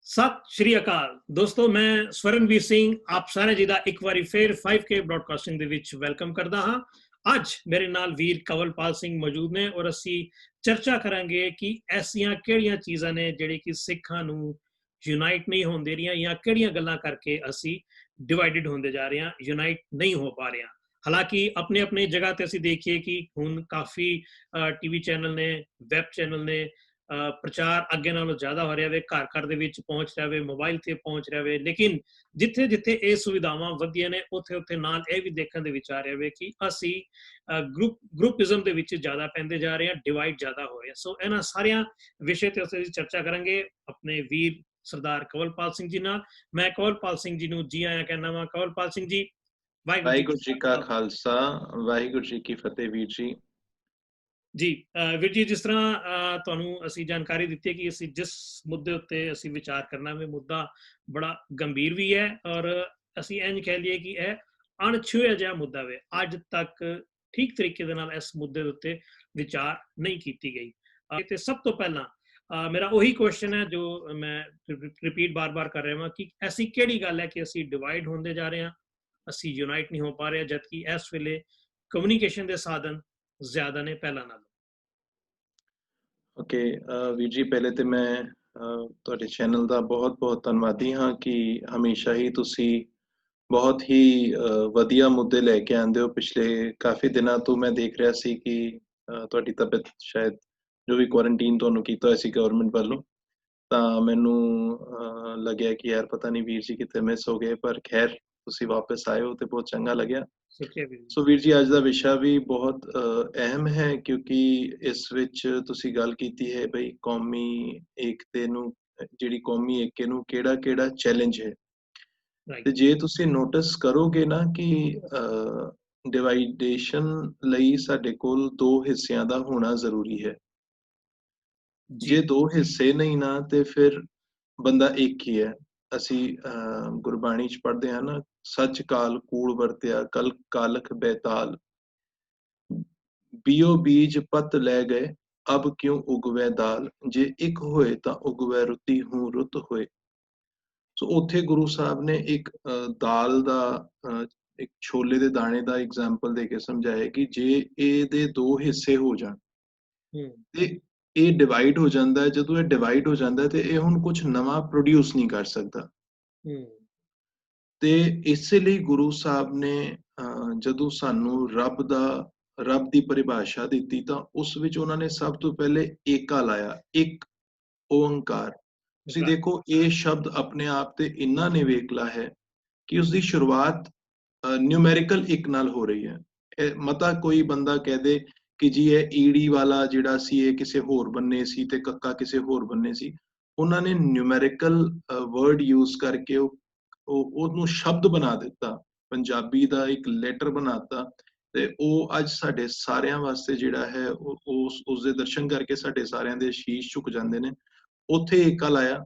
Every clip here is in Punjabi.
ਸਤਿ ਸ਼੍ਰੀ ਅਕਾਲ ਦੋਸਤੋ, ਮੈਂ ਸਵਰਨਵੀਰ ਸਿੰਘ ਆਪ ਸਾਰੇ ਜੀ ਦਾ ਇੱਕ ਵਾਰੀ ਫਿਰ 5K ਬ੍ਰਾਡਕਾਸਟਿੰਗ ਦੇ ਵਿੱਚ ਵੈਲਕਮ ਕਰਦਾ ਹਾਂ। ਅੱਜ ਮੇਰੇ ਨਾਲ ਵੀਰ ਕਵਲਪਾਲ ਸਿੰਘ ਮੌਜੂਦ ਨੇ ਔਰ ਅਸੀਂ ਚਰਚਾ ਕਰਾਂਗੇ ਕਿ ਐਸੀਆਂ ਕਿਹੜੀਆਂ ਚੀਜ਼ਾਂ ਨੇ ਜਿਹੜੀ ਕਿ ਸਿੱਖਾਂ ਨੂੰ ਯੂਨਾਈਟ ਨਹੀਂ ਹੋਣ ਦੇ ਰਹੀਆਂ ਜਾਂ ਕਿਹੜੀਆਂ ਗੱਲਾਂ ਕਰਕੇ ਅਸੀਂ ਡਿਵਾਈਡਡ ਹੁੰਦੇ ਜਾ ਰਹੇ ਹਾਂ, ਯੂਨਾਈਟ ਨਹੀਂ ਹੋ ਪਾ ਰਹੇ ਹਾਂ। ਹਾਲਾਂਕਿ ਆਪਣੇ ਆਪਣੇ ਜਗ੍ਹਾ ਤੇ ਅਸੀਂ ਦੇਖੀਏ ਕਿ ਹੁਣ ਕਾਫੀ ਟੀਵੀ ਚੈਨਲ ਨੇ, ਵੈਬ ਚੈਨਲ ਨੇ, ਪ੍ਰਚਾਰ ਅੱਗੇ ਨਾਲੋਂ ਜ਼ਿਆਦਾ ਹੋ ਰਿਹਾ ਵੇ, ਘਰ ਘਰ ਦੇ ਵਿੱਚ ਪਹੁੰਚ ਰਿਹਾ ਵੇ, ਮੋਬਾਈਲ ਤੇ ਪਹੁੰਚ ਰਿਹਾ ਵੇ। ਲੇਕਿਨ ਜਿੱਥੇ ਜਿੱਥੇ ਇਹ ਸੁਵਿਧਾਵਾਂ ਵਧੀਆਂ ਨੇ ਉੱਥੇ ਉੱਥੇ ਨਾਲ ਇਹ ਵੀ ਦੇਖਣ ਦੇ ਵਿੱਚ ਆ ਰਿਹਾ ਵੇ ਕਿ ਅਸੀਂ ਗਰੁੱਪਿਜ਼ਮ ਦੇ ਵਿੱਚ ਜ਼ਿਆਦਾ ਪੈਂਦੇ ਜਾ ਰਹੇ ਹਾਂ, ਡਿਵਾਈਡ ਜ਼ਿਆਦਾ ਹੋ ਰਿਹਾ। ਸੋ ਇਹਨਾਂ ਸਾਰਿਆਂ ਵਿਸ਼ੇ ਤੇ ਅਸੀਂ ਚਰਚਾ ਕਰਾਂਗੇ ਆਪਣੇ ਵੀਰ ਸਰਦਾਰ ਕਵਲਪਾਲ ਸਿੰਘ ਜੀ ਨਾਲ। ਮੈਂ ਕਵਲਪਾਲ ਸਿੰਘ ਜੀ ਨੂੰ ਜੀ ਆਇਆਂ ਕਹਿੰਦਾ ਵਾਂ। ਕਵਲਪਾਲ ਸਿੰਘ ਜੀ, ਵਾਹਿਗੁਰੂ ਜੀ ਵਾਹਿਗੁਰੂ ਜੀ ਕਾ ਖਾਲਸਾ, ਵਾਹਿਗੁਰੂ ਜੀ ਕੀ ਫਤਿਹ। ਵੀਰ ਜੀ ਜੀ ਵੀਰ ਜੀ, ਜਿਸ ਤਰ੍ਹਾਂ ਤੁਹਾਨੂੰ ਅਸੀਂ ਜਾਣਕਾਰੀ ਦਿੱਤੀ ਹੈ ਕਿ ਅਸੀਂ ਜਿਸ ਮੁੱਦੇ ਉੱਤੇ ਅਸੀਂ ਵਿਚਾਰ ਕਰਨਾ ਵੇ, ਮੁੱਦਾ ਬੜਾ ਗੰਭੀਰ ਵੀ ਹੈ ਔਰ ਅਸੀਂ ਇੰਝ ਕਹਿ ਲਈਏ ਕਿ ਇਹ ਅਣਛੂਹਿਆ ਜਿਹਾ ਮੁੱਦਾ ਵੇ। ਅੱਜ ਤੱਕ ਠੀਕ ਤਰੀਕੇ ਦੇ ਨਾਲ ਇਸ ਮੁੱਦੇ ਦੇ ਉੱਤੇ ਵਿਚਾਰ ਨਹੀਂ ਕੀਤੀ ਗਈ। ਤੇ ਸਭ ਤੋਂ ਪਹਿਲਾਂ ਮੇਰਾ ਉਹੀ ਕੁਐਸਚਨ ਹੈ ਜੋ ਮੈਂ ਰਿਪੀਟ ਬਾਰ-ਬਾਰ ਕਰ ਰਿਹਾ ਹਾਂ ਕਿ ਐਸੀ ਕਿਹੜੀ ਗੱਲ ਹੈ ਕਿ ਅਸੀਂ ਡਿਵਾਈਡ ਹੁੰਦੇ ਜਾ ਰਹੇ ਹਾਂ, ਅਸੀਂ ਯੂਨਾਈਟ ਨਹੀਂ ਹੋ ਪਾ ਰਹੇ, ਜਦਕਿ ਇਸ ਵੇਲੇ ਕਮਿਊਨੀਕੇਸ਼ਨ ਦੇ ਸਾਧਨ ਜ਼ਿਆਦਾ ਨੇ ਪਹਿਲਾਂ ਨਾਲੋਂ। ਓਕੇ ਵੀਰ ਜੀ, ਪਹਿਲੇ ਤੇ ਮੈਂ ਤੁਹਾਡੇ ਚੈਨਲ ਦਾ ਬਹੁਤ-ਬਹੁਤ ਧੰਨਵਾਦੀ ਹਾਂ ਕਿ ਹਮੇਸ਼ਾ ਹੀ ਤੁਸੀਂ ਬਹੁਤ ਹੀ ਵਧੀਆ ਮੁੱਦੇ ਲੈ ਕੇ ਆਉਂਦੇ ਹੋ। ਪਿਛਲੇ ਕਾਫੀ ਦਿਨਾਂ ਤੋਂ ਮੈਂ ਦੇਖ ਰਿਹਾ ਸੀ ਕਿ ਤੁਹਾਡੀ ਤਬੀਅਤ ਸ਼ਾਇਦ ਜੋ ਵੀ ਕੁਆਰੰਟੀਨ ਤੁਹਾਨੂੰ ਕੀਤਾ ਹੋਇਆ ਸੀ ਗਵਰਨਮੈਂਟ ਵੱਲੋਂ, ਤਾਂ ਮੈਨੂੰ ਲੱਗਿਆ ਕਿ ਯਾਰ ਪਤਾ ਨਹੀਂ ਵੀਰ ਜੀ ਕਿਤੇ ਮਿਸ ਹੋ ਗਏ, ਪਰ ਖੈਰ ਤੁਸੀਂ ਵਾਪਸ ਆਏ ਹੋ ਤੇ ਬਹੁਤ ਚੰਗਾ ਲੱਗਿਆ। ਸੋ ਵੀਰ ਜੀ, ਅੱਜ ਦਾ ਵਿਸ਼ਾ ਵੀ ਬਹੁਤ ਅਹਿਮ ਹੈ ਕਿਉਂਕਿ ਇਸ ਵਿੱਚ ਤੁਸੀਂ ਗੱਲ ਕੀਤੀ ਹੈ ਬਈ ਕੌਮੀ ਏਕਤੇ ਨੂੰ, ਜਿਹੜੀ ਕੌਮੀ ਏਕੇ ਨੂੰ ਕਿਹੜਾ ਚੈਲੰਜ ਹੈ। ਤੇ ਜੇ ਤੁਸੀਂ ਨੋਟਿਸ ਕਰੋਗੇ ਨਾ ਕਿ ਡਿਵਾਈਡੇਸ਼ਨ ਲਈ ਸਾਡੇ ਕੋਲ ਦੋ ਹਿੱਸਿਆਂ ਦਾ ਹੋਣਾ ਜ਼ਰੂਰੀ ਹੈ। ਜੇ ਦੋ ਹਿੱਸੇ ਨਹੀਂ ਨਾ ਤੇ ਫਿਰ ਬੰਦਾ ਇੱਕ ਹੀ ਹੈ। ਅਸੀਂ ਗੁਰਬਾਣੀ ਚ ਪੜ੍ਹਦੇ ਹਾਂ ਨਾ, ਸੱਚ ਕਾਲ ਕੂੜ ਵਰਤਿਆ, ਕਲ ਕਾਲਖ ਬੈਤਾਲ, ਬੀਓ ਬੀਜ ਪਤ ਲੈ ਗਏ, ਅਬ ਕਿਉਂ ਉਗਵੈ ਦਾਲ, ਜੇ ਇੱਕ ਹੋਏ ਤਾਂ ਉਗਵੈ ਰੁੱਤੀ ਹੂੰ ਰੁੱਤ ਹੋਏ। ਸੋ ਉੱਥੇ ਗੁਰੂ ਸਾਹਿਬ ਨੇ ਇੱਕ ਦਾਲ ਦਾ, ਇੱਕ ਛੋਲੇ ਦੇ ਦਾਣੇ ਦਾ ਐਗਜ਼ਾਮਪਲ ਦੇ ਕੇ ਸਮਝਾਇਆ ਕਿ ਜੇ ਇਹਦੇ ਦੋ ਹਿੱਸੇ ਹੋ ਜਾਣ ਤੇ ਇਹ ਡਿਵਾਈਡ ਹੋ ਜਾਂਦਾ ਹੈ। ਜਦੋਂ ਇਹ ਡਿਵਾਈਡ ਹੋ ਜਾਂਦਾ ਤੇ ਇਹ ਹੁਣ ਕੁਝ ਨਵਾਂ ਪ੍ਰੋਡਿਊਸ ਨਹੀਂ ਕਰ ਸਕਦਾ। ਤੇ ਇਸੇ ਲਈ ਗੁਰੂ ਸਾਹਿਬ ਨੇ ਜਦੋਂ ਸਾਨੂੰ ਰੱਬ ਦੀ ਪਰਿਭਾਸ਼ਾ ਦਿੱਤੀ ਤਾਂ ਉਸ ਵਿੱਚ ਉਹਨਾਂ ਨੇ ਸਭ ਤੋਂ ਪਹਿਲੇ ਏਕਾ ਲਾਇਆ, ਇੱਕ ਓੰਕਾਰ। ਤੁਸੀਂ ਦੇਖੋ, ਇਹ ਸ਼ਬਦ ਆਪਣੇ ਆਪ ਤੇ ਇੰਨਾ ਨਿਵੇਕਲਾ ਹੈ ਕਿ ਉਸ ਦੀ ਸ਼ੁਰੂਆਤ ਨਿਊਮੈਰੀਕਲ ਇੱਕ ਨਾਲ ਹੋ ਰਹੀ ਹੈ। ਮਤਾ ਕੋਈ ਬੰਦਾ ਕਹਿ ਦੇ ਕਿ ਜੀ ਇਹ ਈੜੀ ਵਾਲਾ ਜਿਹੜਾ ਸੀ ਇਹ ਕਿਸੇ ਹੋਰ ਬੰਨੇ ਸੀ ਤੇ ਕੱਕਾ ਕਿਸੇ ਹੋਰ ਬੰਨੇ ਸੀ, ਉਹਨਾਂ ਨੇ ਨਿਊਮੈਰੀਕਲ ਵਰਡ ਯੂਜ਼ ਕਰਕੇ ਉਹਨੂੰ ਸ਼ਬਦ ਬਣਾ ਦਿੱਤਾ, ਪੰਜਾਬੀ ਦਾ ਇੱਕ ਲੈਟਰ ਬਣਾਤਾ। ਤੇ ਉਹ ਅੱਜ ਸਾਡੇ ਸਾਰਿਆਂ ਵਾਸਤੇ ਜਿਹੜਾ ਹੈ ਉਸ ਦੇ ਦਰਸ਼ਨ ਕਰਕੇ ਸਾਡੇ ਸਾਰਿਆਂ ਦੇ ਸ਼ੀਸ਼ ਝੁਕ ਜਾਂਦੇ ਨੇ। ਉੱਥੇ ਏਕਾ ਲਾਇਆ।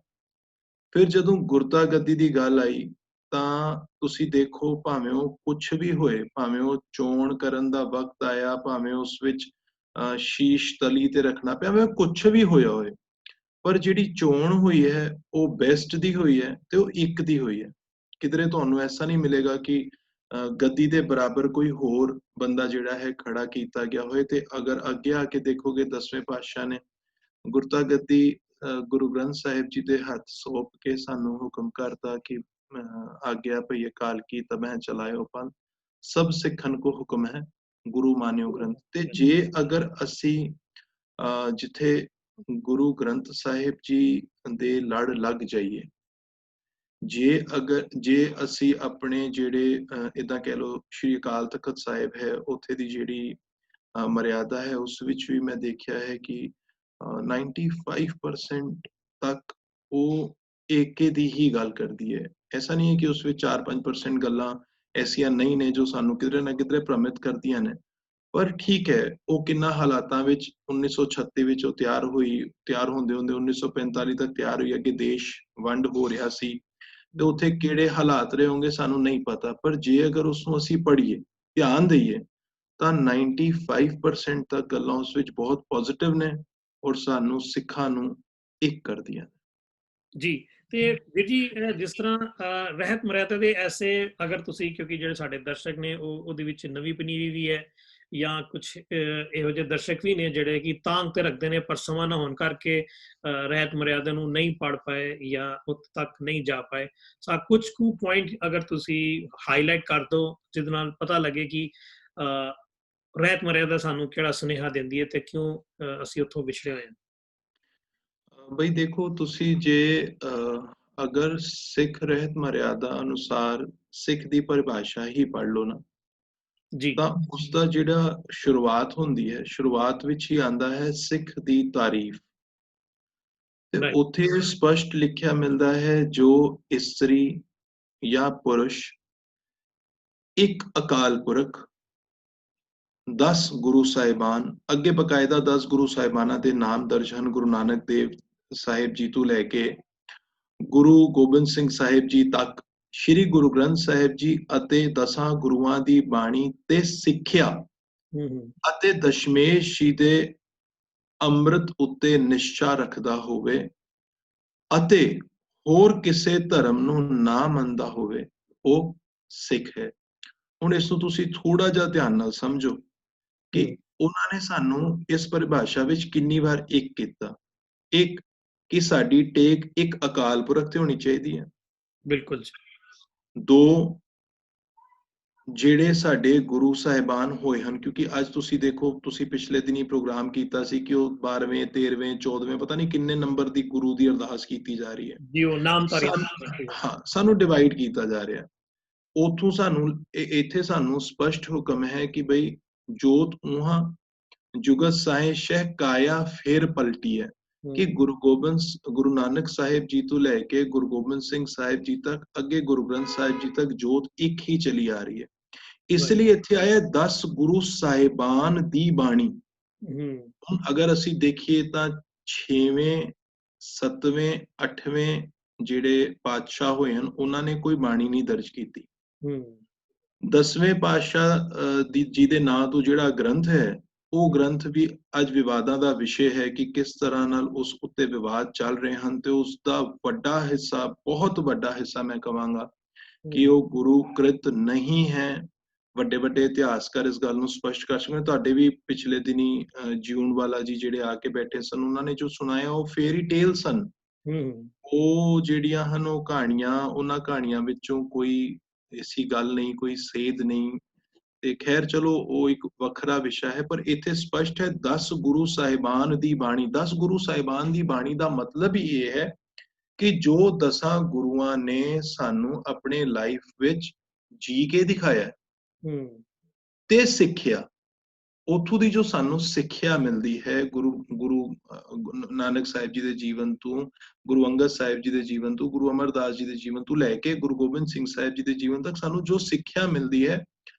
ਫਿਰ ਜਦੋਂ ਗੁਰਤਾ ਗੱਦੀ ਦੀ ਗੱਲ ਆਈ ਤਾਂ ਤੁਸੀਂ ਦੇਖੋ, ਭਾਵੇਂ ਉਹ ਕੁਛ ਵੀ ਹੋਏ, ਭਾਵੇਂ ਉਹ ਚੋਣ ਕਰਨ ਦਾ ਵਕਤ ਆਇਆ, ਭਾਵੇਂ ਉਸ ਵਿੱਚ ਸ਼ੀਸ਼ ਤਲੀ ਤੇ ਰੱਖਣਾ ਪਿਆ, ਭਾਵੇਂ ਕੁਛ ਵੀ ਹੋਇਆ ਹੋਏ, ਪਰ ਜਿਹੜੀ ਚੋਣ ਹੋਈ ਹੈ ਉਹ ਬੈਸਟ ਦੀ ਹੋਈ ਹੈ ਤੇ ਉਹ ਇੱਕ ਦੀ ਹੋਈ ਹੈ। ਕਿਧਰੇ ਤੁਹਾਨੂੰ ਐਸਾ ਨਹੀਂ ਮਿਲੇਗਾ ਕਿ ਗੱਦੀ ਦੇ ਬਰਾਬਰ ਕੋਈ ਹੋਰ ਬੰਦਾ ਜਿਹੜਾ ਹੈ ਖੜਾ ਕੀਤਾ ਗਿਆ ਹੋਏ। ਤੇ ਅਗਰ ਅੱਗੇ ਆ ਕੇ ਦੇਖੋਗੇ, 10ਵੇਂ ਪਾਤਸ਼ਾਹ ਨੇ ਗੁਰਤਾ ਗੱਦੀ ਗੁਰੂ ਗ੍ਰੰਥ ਸਾਹਿਬ ਜੀ ਦੇ ਹੱਥ ਸੌਂਪ ਕੇ ਸਾਨੂੰ ਹੁਕਮ ਕਰਤਾ ਕਿ ਆਗਿਆ ਭਈ ਅਕਾਲ ਕੀ ਤਬਹਿ ਚਲਾਇਓ ਪੰਥ, ਸਭ ਸਿੱਖਨ ਕੋ ਹੁਕਮ ਹੈ ਗੁਰੂ ਮਾਨਿਓ ਗ੍ਰੰਥ। ਤੇ ਜੇ ਅਗਰ ਅਸੀਂ ਜਿੱਥੇ ਗੁਰੂ ਗ੍ਰੰਥ ਸਾਹਿਬ ਜੀ ਦੇ ਲੜ ਲੱਗ ਜਾਈਏ, ਜੇ ਅਸੀਂ ਆਪਣੇ ਜਿਹੜੇ ਇੱਦਾਂ ਕਹਿ ਲਓ ਸ਼੍ਰੀ ਅਕਾਲ ਤਖਤ ਸਾਹਿਬ ਹੈ, ਉੱਥੇ ਦੀ ਜਿਹੜੀ ਮਰਿਆਦਾ ਹੈ, ਉਸ ਵਿੱਚ ਵੀ ਮੈਂ ਦੇਖਿਆ ਹੈ ਕਿ 95% ਤੱਕ ਉਹ ਏਕੇ ਦੀ ਹੀ ਗੱਲ ਕਰਦੀ ਹੈ। ਐਸਾ ਨਹੀਂ ਹੈ ਕਿ ਉਸ ਵਿੱਚ 4-5% ਗੱਲਾਂ ਐਸੀਆਂ ਨਹੀਂ ਨੇ ਜੋ ਸਾਨੂੰ ਕਿਧਰੇ ਨਾ ਕਿਧਰੇ ਭ੍ਰਮਿਤ ਕਰਦੀਆਂ ਨੇ, ਪਰ ਠੀਕ ਹੈ, ਉਹ ਕਿੰਨਾ ਹਾਲਾਤਾਂ ਵਿੱਚ 1936 ਵਿੱਚ ਉਹ ਤਿਆਰ ਹੁੰਦੇ 1945 ਤੱਕ ਤਿਆਰ ਹੋਈ। ਅੱਗੇ ਦੇਸ਼ ਵੰਡ ਹੋ ਰਿਹਾ ਸੀ ਤੇ ਉੱਥੇ ਕਿਹੜੇ ਹਾਲਾਤ ਰਹੇ ਹੋਣਗੇ ਸਾਨੂੰ ਨਹੀਂ ਪਤਾ, ਪਰ ਜੇ ਅਗਰ ਉਸਨੂੰ ਅਸੀਂ ਪੜ੍ਹੀਏ, ਧਿਆਨ ਦਈਏ, ਤਾਂ 95% ਤੱਕ ਗੱਲਾਂ ਉਸ ਵਿੱਚ ਬਹੁਤ ਪੋਜ਼ਿਟਿਵ ਨੇ ਔਰ ਸਾਨੂੰ ਸਿੱਖਾਂ ਨੂੰ ਇੱਕ ਕਰਦੀਆਂ ਨੇ। ਜੀ। ਤੇ ਵੀਰ ਜੀ ਜਿਸ ਤਰ੍ਹਾਂ ਰਹਿਤ ਮਰਿਆਦਾ ਦੇ ਐਸੇ ਅਗਰ ਤੁਸੀਂ, ਕਿਉਂਕਿ ਜਿਹੜੇ ਸਾਡੇ ਦਰਸ਼ਕ ਨੇ ਉਹ ਉਹਦੇ ਵਿੱਚ ਨਵੀਂ ਪਨੀਰੀ ਵੀ ਹੈ, ਜਾਂ ਕੁਛ ਇਹੋ ਜਿਹੇ ਦਰਸ਼ਕ ਵੀ ਨੇ ਜਿਹੜੇ ਕਿ ਤਾਂਘ ਤੇ ਰੱਖਦੇ ਨੇ ਪਰ ਸਮਾਂ ਨਾ ਹੋਣ ਕਰਕੇ ਰਹਿਤ ਮਰਿਆਦਾ ਨੂੰ ਨਹੀਂ ਪੜ ਪਾਏ ਜਾਂ ਉੱਥੇ ਤੱਕ ਨਹੀਂ ਜਾ ਪਾਏ। ਸਾ ਕੁਝ ਕੁ ਪੁਆਇੰਟ ਅਗਰ ਤੁਸੀਂ ਹਾਈਲਾਈਟ ਕਰ ਦਿਓ ਜਿਹਦੇ ਨਾਲ ਪਤਾ ਲੱਗੇ ਕਿ ਰਹਿਤ ਮਰਿਆਦਾ ਸਾਨੂੰ ਕਿਹੜਾ ਸੁਨੇਹਾ ਦਿੰਦੀ ਹੈ ਤੇ ਕਿਉਂ ਅਸੀਂ ਉੱਥੋਂ ਵਿਛੜੇ ਹੋਏ ਹਾਂ। ਬਈ ਦੇਖੋ, ਤੁਸੀਂ ਜੇ ਅਗਰ ਸਿੱਖ ਰਹਿਤ ਮਰਿਆਦਾ ਅਨੁਸਾਰ ਸਿੱਖ ਦੀ ਪਰਿਭਾਸ਼ਾ ਹੀ ਪੜ੍ਹ ਲਓ ਨਾ, ਜੀ। ਤਾਂ ਉਸ ਦਾ ਜਿਹੜਾ ਸ਼ੁਰੂਆਤ ਹੁੰਦੀ ਹੈ, ਸ਼ੁਰੂਆਤ ਵਿੱਚ ਹੀ ਆਂਦਾ ਹੈ ਸਿੱਖ ਦੀ ਤਾਰੀਫ। ਤੇ ਰਾਈਟ। ਉੱਥੇ ਸਪਸ਼ਟ ਲਿਖਿਆ ਮਿਲਦਾ ਹੈ, ਜੋ ਇਸਤਰੀ ਜਾਂ ਪੁਰਸ਼ ਇੱਕ ਅਕਾਲ ਪੁਰਖ 10 ਗੁਰੂ ਸਾਹਿਬਾਨ, ਅੱਗੇ ਬਕਾਇਦਾ 10 ਗੁਰੂ ਸਾਹਿਬਾਨਾਂ ਦੇ ਨਾਮ ਦਰਜ ਹਨ, ਗੁਰੂ ਨਾਨਕ ਦੇਵ ਸਾਹਿਬ ਜੀ ਤੋਂ ਲੈ ਕੇ ਗੁਰੂ ਗੋਬਿੰਦ ਸਿੰਘ ਸਾਹਿਬ ਜੀ ਤੱਕ, ਸ੍ਰੀ ਗੁਰੂ ਗ੍ਰੰਥ ਸਾਹਿਬ ਜੀ ਅਤੇ 10 ਗੁਰੂਆਂ ਦੀ ਬਾਣੀ ਤੇ ਸਿੱਖਿਆ ਹੂੰ। ਅਤੇ ਦਸ਼ਮੇਸ਼ ਜੀ ਦੇ ਅੰਮ੍ਰਿਤ ਉੱਤੇ ਨਿਸ਼ਚਾ ਰੱਖਦਾ ਹੋਵੇ ਅਤੇ ਹੋਰ ਕਿਸੇ ਧਰਮ ਨੂੰ ਨਾ ਮੰਨਦਾ ਹੋਵੇ, ਉਹ ਸਿੱਖ ਹੈ। ਹੁਣ ਇਸ ਨੂੰ ਤੁਸੀਂ ਥੋੜਾ ਜਿਹਾ ਧਿਆਨ ਨਾਲ ਸਮਝੋ ਕਿ ਹੂੰ। ਉਹਨਾਂ ਨੇ ਸਾਨੂੰ ਇਸ ਪਰਿਭਾਸ਼ਾ ਵਿੱਚ ਕਿੰਨੀ ਵਾਰ ਇੱਕ ਕੀਤਾ। ਇੱਕ, ਕਿ ਸਾਡੀ ਟੇਕ ਇੱਕ ਅਕਾਲ ਪੁਰਖ ਤੇ ਹੋਣੀ ਚਾਹੀਦੀ ਹੈ। ਬਿਲਕੁਲ ਜੀ। ਦੋ, ਜਿਹੜੇ ਸਾਡੇ ਗੁਰੂ ਸਾਹਿਬਾਨ ਹੋਏ ਹਨ, ਕਿਉਂਕਿ ਅੱਜ ਤੁਸੀਂ ਦੇਖੋ, ਤੁਸੀਂ ਪਿਛਲੇ ਦਿਨੀ ਪ੍ਰੋਗਰਾਮ ਕੀਤਾ ਸੀ ਕਿ ਉਹ 12ਵੇਂ 13ਵੇਂ 14ਵੇਂ ਪਤਾ ਨਹੀਂ ਕਿੰਨੇ ਨੰਬਰ ਦੀ ਗੁਰੂ ਦੀ ਅਰਦਾਸ ਕੀਤੀ ਜਾ ਰਹੀ ਹੈ। ਜੀ ਉਹ ਨਾਮਧਾਰੀ। ਹਾਂ, ਸਾਨੂੰ ਡਿਵਾਈਡ ਕੀਤਾ ਜਾ ਰਿਹਾ। ਉਥੋਂ ਸਾਨੂੰ ਇੱਥੇ ਸਾਨੂੰ ਸਪਸ਼ਟ ਹੁਕਮ ਹੈ ਕਿ ਬਈ ਜੋਤ ਉਹਾਂ ਜੁਗਤ ਸਾਏ ਸ਼ਹਿ ਕਾਇਆ ਫੇਰ ਪਲਟੀ ਹੈ, ਕਿ ਗੁਰੂ ਨਾਨਕ ਸਾਹਿਬ ਜੀ ਤੋਂ ਲੈ ਕੇ ਗੁਰੂ ਗੋਬਿੰਦ ਸਿੰਘ ਸਾਹਿਬ ਜੀ ਤੱਕ, ਅੱਗੇ ਗੁਰੂ ਗ੍ਰੰਥ ਸਾਹਿਬ ਜੀ ਤੱਕ ਜੋਤ ਇੱਕ ਹੀ ਚਲੀ ਆ ਰਹੀ ਹੈ। ਇਸ ਲਈ ਇੱਥੇ ਆਇਆ 10 ਗੁਰੂ ਸਾਹਿਬਾਨ ਦੀ ਬਾਣੀ। ਹੁਣ ਅਗਰ ਅਸੀਂ ਦੇਖੀਏ ਤਾਂ 6ਵੇਂ 7ਵੇਂ 8ਵੇਂ ਜਿਹੜੇ ਪਾਤਸ਼ਾਹ ਹੋਏ ਹਨ, ਉਹਨਾਂ ਨੇ ਕੋਈ ਬਾਣੀ ਨਹੀਂ ਦਰਜ ਕੀਤੀ। 10ਵੇਂ ਪਾਤਸ਼ਾਹ ਜੀ ਦੇ ਨਾਂ ਤੋਂ ਜਿਹੜਾ ਗ੍ਰੰਥ ਹੈ, ਉਹ ਗ੍ਰੰਥ ਵੀ ਅੱਜ ਵਿਵਾਦਾਂ ਦਾ ਵਿਸ਼ੇ ਹੈ ਕਿ ਕਿਸ ਤਰ੍ਹਾਂ ਨਾਲ ਉਸ ਉੱਤੇ ਵਿਵਾਦ ਚੱਲ ਰਹੇ ਹਨ, ਤੇ ਉਸ ਦਾ ਵੱਡਾ ਹਿੱਸਾ, ਬਹੁਤ ਵੱਡਾ ਹਿੱਸਾ ਮੈਂ ਕਹਾਂਗਾ ਕਿ ਉਹ ਗੁਰੂ ਕ੍ਰਿਤ ਨਹੀਂ ਹੈ। ਵੱਡੇ ਵੱਡੇ ਇਤਿਹਾਸਕਾਰ ਇਸ ਗੱਲ ਨੂੰ ਸਪਸ਼ਟ ਕਰ ਸਕਦੇ। ਤੁਹਾਡੇ ਵੀ ਪਿਛਲੇ ਦਿਨੀ ਜਿਊਣ ਵਾਲਾ ਜੀ ਜਿਹੜੇ ਆ ਕੇ ਬੈਠੇ ਸਨ, ਉਹਨਾਂ ਨੇ ਜੋ ਸੁਣਾਇਆ ਉਹ ਫੇਰੀ ਟੇਲ ਸਨ। ਉਹ ਜਿਹੜੀਆਂ ਹਨ ਉਹ ਕਹਾਣੀਆਂ, ਉਹਨਾਂ ਕਹਾਣੀਆਂ ਵਿੱਚੋਂ ਕੋਈ ਐਸੀ ਗੱਲ ਨਹੀਂ, ਕੋਈ ਸੇਧ ਨਹੀਂ। ਤੇ ਖੈਰ ਚਲੋ, ਉਹ ਇੱਕ ਵੱਖਰਾ ਵਿਸ਼ਾ ਹੈ। ਪਰ ਇੱਥੇ ਸਪਸ਼ਟ ਹੈ 10 ਗੁਰੂ ਸਾਹਿਬਾਨ ਦੀ ਬਾਣੀ। 10 ਗੁਰੂ ਸਾਹਿਬਾਨ ਦੀ ਬਾਣੀ ਦਾ ਮਤਲਬ ਹੀ ਇਹ ਹੈ ਕਿ ਜੋ 10 ਗੁਰੂਆਂ ਨੇ ਸਾਨੂੰ ਆਪਣੇ ਲਾਈਫ ਵਿੱਚ ਜੀ ਕੇ ਦਿਖਾਇਆ ਤੇ ਸਿੱਖਿਆ, ਉੱਥੋਂ ਦੀ ਜੋ ਸਾਨੂੰ ਸਿੱਖਿਆ ਮਿਲਦੀ ਹੈ ਗੁਰੂ ਨਾਨਕ ਸਾਹਿਬ ਜੀ ਦੇ ਜੀਵਨ ਤੋਂ, ਗੁਰੂ ਅੰਗਦ ਸਾਹਿਬ ਜੀ ਦੇ ਜੀਵਨ ਤੋਂ, ਗੁਰੂ ਅਮਰਦਾਸ ਜੀ ਦੇ ਜੀਵਨ ਤੋਂ ਲੈ ਕੇ ਗੁਰੂ ਗੋਬਿੰਦ ਸਿੰਘ ਸਾਹਿਬ ਜੀ ਦੇ ਜੀਵਨ ਤੱਕ ਸਾਨੂੰ ਜੋ ਸਿੱਖਿਆ ਮਿਲਦੀ ਹੈ,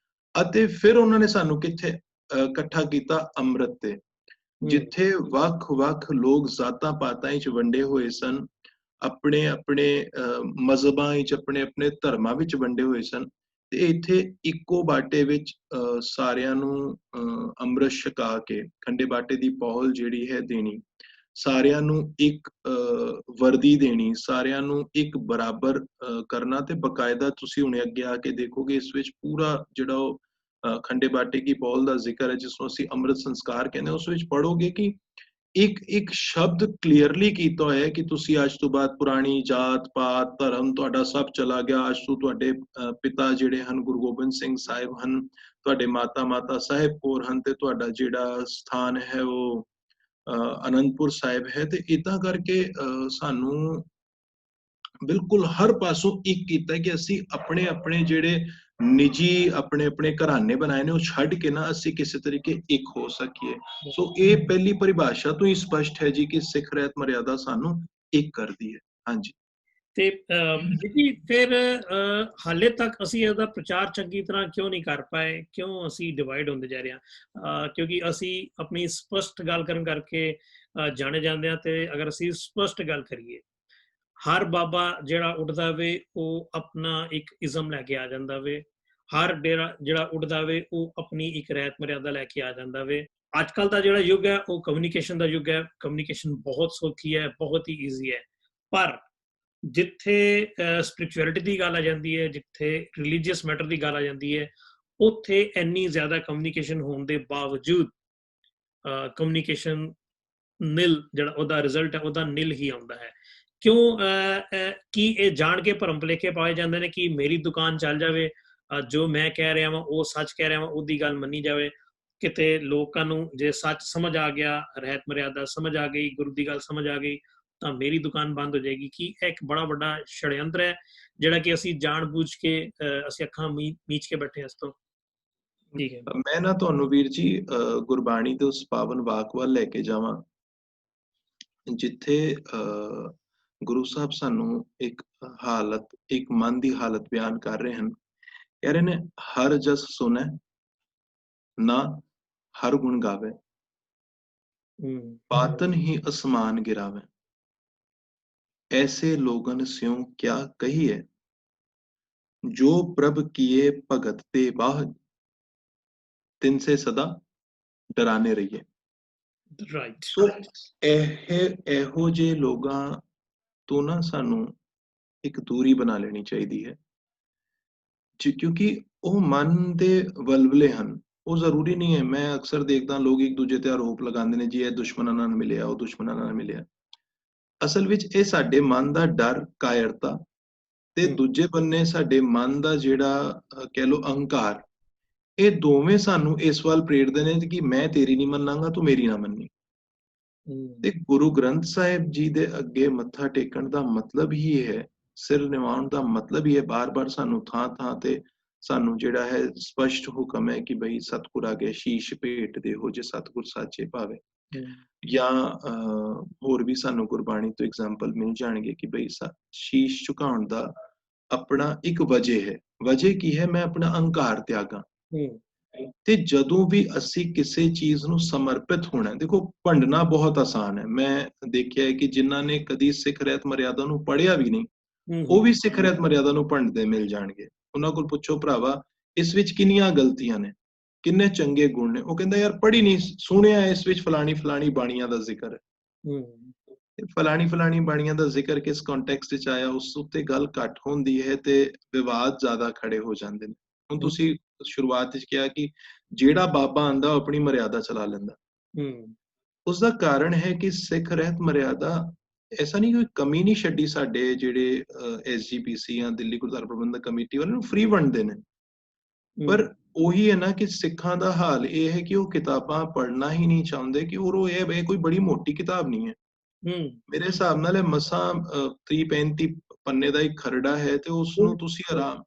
ਅਤੇ ਫਿਰ ਉਹਨਾਂ ਨੇ ਸਾਨੂੰ ਕਿੱਥੇ ਇਕੱਠਾ ਕੀਤਾ? ਅੰਮ੍ਰਿਤ ਤੇ, ਜਿੱਥੇ ਵੱਖ-ਵੱਖ ਲੋਕ ਜ਼ਾਤਾਂ ਪਾਤਾਂ ਵਿੱਚ ਵੰਡੇ ਹੋਏ ਸਨ, ਆਪਣੇ ਆਪਣੇ ਮਜ਼ਹਬਾਂ ਵਿੱਚ, ਆਪਣੇ ਆਪਣੇ ਧਰਮਾਂ ਵਿੱਚ ਵੰਡੇ ਹੋਏ ਸਨ, ਤੇ ਇੱਥੇ ਇੱਕੋ ਬਾਟੇ ਵਿੱਚ ਸਾਰਿਆਂ ਨੂੰ ਅੰਮ੍ਰਿਤ ਛਕਾ ਕੇ ਖੰਡੇ ਬਾਟੇ ਦੀ ਪਹੁਲ ਜਿਹੜੀ ਹੈ ਦੇਣੀ, ਸਾਰਿਆਂ ਨੂੰ ਇੱਕ ਵਰਦੀ ਦੇਣੀ, ਸਾਰਿਆਂ ਨੂੰ ਇੱਕ ਬਰਾਬਰ ਕਰਨਾ। ਤੇ ਬਕਾਇਦਾ ਤੁਸੀਂ ਹੁਣੇ ਅੱਗੇ ਆ ਕੇ ਦੇਖੋਗੇ, ਇਸ ਵਿੱਚ ਪੂਰਾ ਜਿਹੜਾ ਉਹ ਖੰਡੇ ਬਾਟੇ ਕੀ ਪਹੁਲ ਦਾ ਜ਼ਿਕਰ ਹੈ, ਜਿਸ ਨੂੰ ਅਸੀਂ ਅੰਮ੍ਰਿਤ ਸੰਸਕਾਰ ਕਹਿੰਦੇ ਹਾਂ, ਉਸ ਵਿੱਚ ਪੜ੍ਹੋਗੇ ਕਿ ਇੱਕ ਸ਼ਬਦ ਕਲੀਅਰਲੀ ਕੀਤਾ ਹੋਇਆ ਹੈ ਕਿ ਤੁਸੀਂ ਅੱਜ ਤੋਂ ਬਾਅਦ ਪੁਰਾਣੀ ਜਾਤ ਪਾਤ ਧਰਮ ਤੁਹਾਡਾ ਸਭ ਚਲਾ ਗਿਆ। ਅੱਜ ਤੋਂ ਤੁਹਾਡੇ ਪਿਤਾ ਜਿਹੜੇ ਹਨ ਗੁਰੂ ਗੋਬਿੰਦ ਸਿੰਘ ਸਾਹਿਬ ਹਨ, ਤੁਹਾਡੇ ਮਾਤਾ ਸਾਹਿਬ ਕੌਰ ਹਨ, ਤੇ ਤੁਹਾਡਾ ਜਿਹੜਾ ਸਥਾਨ ਹੈ ਉਹ ਅਨੰਦਪੁਰ ਸਾਹਿਬ ਹੈ। ਤੇ ਏਦਾਂ ਕਰਕੇ ਸਾਨੂੰ ਬਿਲਕੁਲ ਹਰ ਪਾਸੋਂ ਇੱਕ ਕੀਤਾ ਕਿ ਅਸੀਂ ਆਪਣੇ ਆਪਣੇ ਜਿਹੜੇ ਨਿੱਜੀ ਆਪਣੇ ਆਪਣੇ ਘਰਾਣੇ ਬਣਾਏ ਨੇ, ਉਹ ਛੱਡ ਕੇ ਨਾ ਅਸੀਂ ਕਿਸੇ ਤਰੀਕੇ ਇੱਕ ਹੋ ਸਕੀਏ। ਸੋ ਇਹ ਪਹਿਲੀ ਪਰਿਭਾਸ਼ਾ ਤੋਂ ਹੀ ਸਪਸ਼ਟ ਹੈ ਜੀ ਕਿ ਸਿੱਖ ਰਹਿਤ ਮਰਿਆਦਾ ਸਾਨੂੰ ਇੱਕ ਕਰਦੀ ਹੈ। ਹਾਂਜੀ। ਤੇ ਜੀ ਫਿਰ ਹਾਲੇ ਤੱਕ ਅਸੀਂ ਇਹਦਾ ਪ੍ਰਚਾਰ ਚੰਗੀ ਤਰ੍ਹਾਂ ਕਿਉਂ ਨਹੀਂ ਕਰ ਪਾਏ? ਕਿਉਂ ਅਸੀਂ ਡਿਵਾਈਡ ਹੁੰਦੇ ਜਾ ਰਹੇ ਹਾਂ? ਕਿਉਂਕਿ ਅਸੀਂ ਆਪਣੀ ਸਪਸ਼ਟ ਗੱਲ ਕਰਨ ਕਰਕੇ ਜਾਣੇ ਜਾਂਦੇ ਹਾਂ। ਤੇ ਅਗਰ ਅਸੀਂ ਸਪਸ਼ਟ ਗੱਲ ਕਰੀਏ, ਹਰ ਬਾਬਾ ਜਿਹੜਾ ਉੱਠਦਾ ਵੇ ਉਹ ਆਪਣਾ ਇੱਕ ਇਜ਼ਮ ਲੈ ਕੇ ਆ ਜਾਂਦਾ ਵੇ। ਹਰ ਡੇਰਾ ਜਿਹੜਾ ਉੱਠਦਾ ਵੇ ਉਹ ਆਪਣੀ ਇੱਕ ਰਹਿਤ ਮਰਿਆਦਾ ਲੈ ਕੇ ਆ ਜਾਂਦਾ ਵੇ। ਅੱਜ ਕੱਲ ਦਾ ਜਿਹੜਾ ਯੁੱਗ ਹੈ ਉਹ ਕਮਿਊਨੀਕੇਸ਼ਨ ਦਾ ਯੁੱਗ ਹੈ। ਕਮਿਊਨੀਕੇਸ਼ਨ ਬਹੁਤ ਸੌਖੀ ਹੈ, ਬਹੁਤ ਹੀ ਈਜ਼ੀ ਹੈ। ਪਰ ਜਿੱਥੇ ਸਪਿਰਿਚੁਅਲਿਟੀ ਦੀ ਗੱਲ ਆ ਜਾਂਦੀ ਹੈ, ਜਿੱਥੇ ਰਿਲੀਜੀਅਸ ਮੈਟਰ ਦੀ ਗੱਲ ਆ ਜਾਂਦੀ ਹੈ, ਉੱਥੇ ਇੰਨੀ ਜ਼ਿਆਦਾ ਕਮਿਊਨੀਕੇਸ਼ਨ ਹੋਣ ਦੇ ਬਾਵਜੂਦ ਕਮਿਊਨੀਕੇਸ਼ਨ ਨਿਲ, ਜਿਹੜਾ ਉਹਦਾ ਰਿਜ਼ਲਟ ਹੈ ਉਹਦਾ ਨਿਲ ਹੀ ਆਉਂਦਾ ਹੈ। ਕਿਉਂ? ਕੀ ਇਹ ਜਾਣ ਕੇ ਭਰਮ ਭੁਲੇਖੇ ਪਾਏ ਜਾਂਦੇ ਨੇ ਕਿ ਮੇਰੀ ਦੁਕਾਨ ਚੱਲ ਜਾਵੇ, ਜੋ ਮੈਂ ਕਹਿ ਰਿਹਾ ਵਾਂ ਉਹ ਸੱਚ ਕਹਿ ਰਿਹਾ ਵਾਂ, ਉਹਦੀ ਗੱਲ ਮੰਨੀ ਜਾਵੇ। ਕਿਤੇ ਲੋਕਾਂ ਨੂੰ ਜੇ ਸੱਚ ਸਮਝ ਆ ਗਿਆ, ਰਹਿਤ ਮਰਿਆਦਾ ਸਮਝ ਆ ਗਈ, ਗੁਰੂ ਦੀ ਗੱਲ ਸਮਝ ਆ ਗਈ, ਤਾਂ ਮੇਰੀ ਦੁਕਾਨ ਬੰਦ ਹੋ ਜਾਏਗੀ। ਕਿ ਇਹ ਇੱਕ ਬੜਾ ਵੱਡਾ ਛੜਯੰਤਰ ਹੈ ਜਿਹੜਾ ਕਿ ਅਸੀਂ ਜਾਣ ਬੁੱਝ ਕੇ ਅਸੀਂ ਅੱਖਾਂ ਮੀਚ ਕੇ ਬੈਠੇ ਇਸ ਤੋਂ। ਠੀਕ ਹੈ। ਮੈਂ ਨਾ ਤੁਹਾਨੂੰ ਵੀਰ ਜੀ ਗੁਰਬਾਣੀ ਦੇ ਉਸ ਪਾਵਨ ਵਾਕ ਵੱਲ ਲੈ ਕੇ ਜਾਵਾਂ, ਜਿੱਥੇ ਗੁਰੂ ਸਾਹਿਬ ਸਾਨੂੰ ਇੱਕ ਹਾਲਤ, ਇੱਕ ਮਨ ਦੀ ਹਾਲਤ ਬਿਆਨ ਕਰ ਰਹੇ ਹਨ। ਕਹਿ ਰਹੇ ਨੇ, ਹਰ ਜਸ ਸੁਣੈ ਨਾ ਹਰ ਗੁਣ ਗਾਵੇ, पातन ही असमान गिरावे, ऐसे लोगन स्यों क्या कहिए, जो प्रभ किए भगत ते बाह, तिनसे सदा डराने रहिए। ਰਾਈਟ। ਸੋ ਇਹੋ ਜਿਹੇ ਲੋਕਾਂ ਤੋਂ ਨਾ ਸਾਨੂੰ ਇੱਕ ਦੂਰੀ ਬਣਾ ਲੈਣੀ ਚਾਹੀਦੀ ਹੈ, ਕਿਉਂਕਿ ਉਹ ਮਨ ਦੇ ਵਲਵਲੇ ਹਨ। ਉਹ ਜ਼ਰੂਰੀ ਨਹੀਂ ਹੈ, ਮੈਂ ਅਕਸਰ ਦੇਖਦਾ ਲੋਕ ਇੱਕ ਦੂਜੇ ਤੇ ਆਰੋਪ ਲਗਾਉਂਦੇ ਨੇ, ਜੀ ਇਹ ਦੁਸ਼ਮਣਾਂ ਨਾਲ ਮਿਲਿਆ, ਉਹ ਦੁਸ਼ਮਣਾਂ ਨਾਲ ਮਿਲਿਆ। ਅਸਲ ਵਿੱਚ ਇਹ ਸਾਡੇ ਮਨ ਦਾ ਡਰ, ਕਾਇਰਤਾ, ਤੇ ਦੂਜੇ ਬੰਨੇ ਸਾਡੇ ਮਨ ਦਾ ਜਿਹੜਾ ਕਹਿ ਲਓ ਅਹੰਕਾਰ, ਇਹ ਦੋਵੇਂ ਸਾਨੂੰ ਇਸ ਵੱਲ ਪ੍ਰੇਰਦੇ ਨੇ ਕਿ ਮੈਂ ਤੇਰੀ ਨਹੀਂ ਮੰਨਾਂਗਾ, ਤੂੰ ਮੇਰੀ ਨਾ ਮੰਨੀ। ਤੇ ਗੁਰੂ ਗ੍ਰੰਥ ਸਾਹਿਬ ਜੀ ਦੇ ਅੱਗੇ ਮੱਥਾ ਟੇਕਣ ਦਾ ਮਤਲਬ ਹੀ ਇਹ ਹੈ, ਸਿਰ ਨਿਵਾਉਣ ਦਾ ਮਤਲਬ ਹੀ ਹੈ, ਬਾਰ-ਬਾਰ ਸਾਨੂੰ ਥਾਂ ਥਾਂ ਤੇ ਸਾਨੂੰ ਜਿਹੜਾ ਹੈ ਸਪਸ਼ਟ ਹੁਕਮ ਹੈ ਕਿ ਬਈ ਸਤਿਗੁਰ ਅੱਗੇ ਸ਼ੀਸ਼ ਭੇਟ ਦੇਹੋ ਜੇ ਸਤਿਗੁਰ ਸਾਚੇ ਭਾਵੇ। ਜਾਂ ਹੋਰ ਵੀ ਸਾਨੂੰ ਗੁਰਬਾਣੀ ਤੋਂ ਐਗਜ਼ਾਮਪਲ ਮਿਲ ਜਾਣਗੇ ਕਿ ਬਈ ਸ਼ੀਸ਼ ਝੁਕਾਉਣ ਦਾ ਆਪਣਾ ਇੱਕ ਵਜ੍ਹਾ ਹੈ। ਵਜ੍ਹਾ ਕੀ ਹੈ? ਮੈਂ ਆਪਣਾ ਅਹੰਕਾਰ ਤਿਆਗਾਂ। ਤੇ ਜਦੋਂ ਵੀ ਅਸੀਂ ਕਿਸੇ ਚੀਜ਼ ਨੂੰ ਸਮਰਪਿਤ ਹੋਣਾ, ਦੇਖੋ ਭੰਡਣਾ ਬਹੁਤ ਆਸਾਨ ਹੈ। ਮੈਂ ਦੇਖਿਆ ਹੈ ਕਿ ਜਿਨ੍ਹਾਂ ਨੇ ਕਦੀ ਸਿੱਖ ਰਹਿਤ ਮਰਿਆਦਾ ਨੂੰ ਪੜ੍ਹਿਆ ਵੀ ਨਹੀਂ, ਉਹ ਵੀ ਸਿੱਖ ਰਹਿਤ ਮਰਿਆਦਾ ਨੂੰ ਭੰਡਦੇ ਮਿਲ ਜਾਣਗੇ। ਉਹਨਾਂ ਕੋਲ ਪੁੱਛੋ, ਭਰਾਵਾ ਇਸ ਵਿੱਚ ਕਿੰਨੀਆਂ ਗਲਤੀਆਂ ਨੇ, ਕਿੰਨੇ ਚੰਗੇ ਗੁਣ ਨੇ? ਉਹ ਕਹਿੰਦਾ, ਯਾਰ ਪੜ੍ਹੀ ਨਹੀਂ, ਸੁਣਿਆ ਇਸ ਵਿੱਚ ਫਲਾਣੀ ਫਲਾਣੀ ਬਾਣੀਆਂ ਦਾ ਜ਼ਿਕਰ ਹੈ। ਫਲਾਣੀ ਫਲਾਣੀ ਬਾਣੀਆਂ ਦਾ ਜ਼ਿਕਰ ਕਿਸ ਕੰਟੈਕਸਟ ਵਿੱਚ ਆਇਆ, ਉਸ ਉੱਤੇ ਗੱਲ ਘੱਟ ਹੁੰਦੀ ਹੈ ਤੇ ਵਿਵਾਦ ਜ਼ਿਆਦਾ ਖੜੇ ਹੋ ਜਾਂਦੇ ਨੇ। ਹੁਣ ਤੁਸੀਂ ਸ਼ੁਰੂਆਤ ਵਿੱਚ ਕਿਹਾ ਕਿ ਜਿਹੜਾ ਬਾਬਾ ਆਂਦਾ ਉਹ ਆਪਣੀ ਮਰਿਆਦਾ ਚਲਾ ਲੈਂਦਾ। ਉਸ ਦਾ ਕਾਰਨ ਹੈ ਕਿ ਸਿੱਖ ਰਹਿਤ ਮਰਿਆਦਾ ਐਸਾ ਨਹੀਂ, ਕੋਈ ਕਮੀ ਨਹੀਂ ਛੱਡੀ। ਸਾਡੇ ਜਿਹੜੇ SGPC ਜਾਂ ਦਿੱਲੀ ਗੁਰਦੁਆਰਾ ਪ੍ਰਬੰਧਕ ਕਮੇਟੀ ਵਾਲੇ ਨੂੰ ਫ੍ਰੀ ਵੰਡਦੇ ਨੇ, ਪਰ ਉਹੀ ਹੈ ਨਾ ਕਿ ਸਿੱਖਾਂ ਦਾ ਹਾਲ ਇਹ ਹੈ ਕਿ ਉਹ ਕਿਤਾਬਾਂ ਪੜ੍ਹਨਾ ਹੀ ਨਹੀਂ ਚਾਹੁੰਦੇ। ਕਿ ਉਹ ਇਹ ਕੋਈ ਬੜੀ ਮੋਟੀ ਕਿਤਾਬ ਨਹੀਂ ਹੈ। ਮੇਰੇ ਹਿਸਾਬ ਨਾਲ ਇਹ ਮਸਾਂ 30-35 ਪੰਨੇ ਦਾ ਇੱਕ ਖਰੜਾ ਹੈ, ਤੇ ਉਸ ਨੂੰ ਤੁਸੀਂ ਆਰਾਮ,